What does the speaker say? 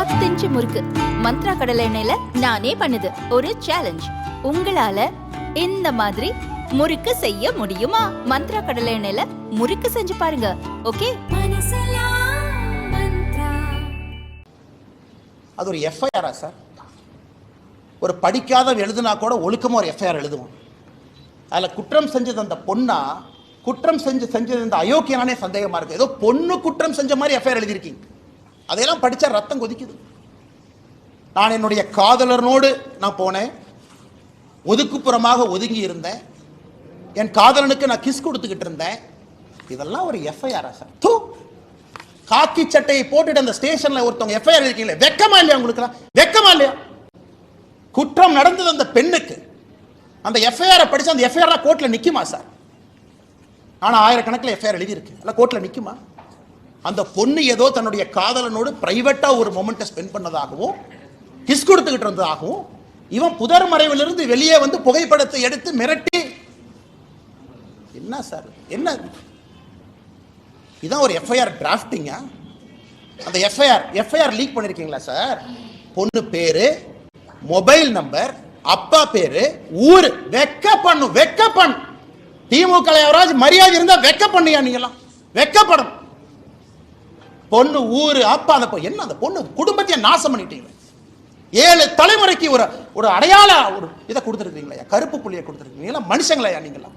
10 inch முறுக்கு மந்த்ரா கடலை எண்ணெயில நானே பண்ணுது. ஒரு சேலஞ்ச், உங்களால இந்த மாதிரி முறுக்கு செய்ய முடியுமா? மந்த்ரா கடலை எண்ணெயில முறுக்கு செஞ்சு பாருங்க. ஓகே, அது ஒரு எஃப்ஐஆரா சார்? ஒரு படிக்காத எழுதுனா கூட ஒழுக்கமாக ஒரு எஃப்ஐஆர் எழுதுவோம். அதில் குற்றம் செஞ்சது அந்த பொண்ணா, குற்றம் செஞ்சது இந்த அயோக்கியனானே சந்தேகமாக இருக்குது. ஏதோ பொண்ணு குற்றம் செஞ்ச மாதிரி எஃப்ஐஆர் எழுதியிருக்கீங்க. அதையெல்லாம் படித்தா ரத்தம் கொதிக்குது. நான் என்னுடைய காதலனோடு நான் போனேன், ஒதுக்குப்புறமாக ஒதுங்கி இருந்தேன், என் காதலனுக்கு நான் கிஸ் கொடுத்துக்கிட்டு இருந்தேன். இதெல்லாம் ஒரு எஃப்ஐஆரா சார்? தூ, காக்கி சட்டையை போட்டுட்டு அந்த ஸ்டேஷன்ல ஒருத்தவங்க எஃப்ஐஆர் இருக்கீங்களே, வெக்கமா இல்லையா உங்களுக்கு? வெக்கமா இல்லையா? குற்றம் நடந்தது அந்த பெண்ணுக்கு. அந்த எஃப்ஐஆர் படிச்சு அந்த எஃப்ஐஆர் கோர்ட்ல நிக்குமா சார்? ஆனா ஆயிரக்கணக்கில் எஃப்ஐஆர் எழுதி இருக்கு, அல்ல கோர்ட்ல நிக்குமா? அந்த பொண்ணு ஏதோ தன்னுடைய காதலனோடு பிரைவேட்டா ஒரு மொமெண்ட்டை ஸ்பெண்ட் பண்ணதாகவும் கிஸ் கொடுத்துக்கிட்டு இருந்ததாகவும் இவன் புதர் மறைவிலிருந்து வெளியே வந்து புகைப்படத்தை எடுத்து மிரட்டி, என்ன சார் என்ன இதான் ஒரு எஃப்ஐஆர் டிராஃப்டிங்கா? அந்த எஃப்ஐஆர் லீக் பண்ணிருக்கீங்களா சார்? பொண்ணு பேரு, மொபைல் நம்பர், அப்பா பேரு, ஊரு. வெக்க பண்ணு. திமுக யாராவது மரியாதை இருந்தா வெக்க பண்ணியா? நீங்களாம் வெக்கப்படும். பொண்ணு, ஊரு, அப்பா, அந்த என்ன அந்த பொண்ணு குடும்பத்தையே நாசம் பண்ணிட்டீங்க. 7 தலைமுறைக்கு ஒரு அடையாள ஒரு இதை கொடுத்துருக்கீங்களா? கருப்பு புள்ளியை கொடுத்துருக்கீங்களா? மனுஷங்களா நீங்களா?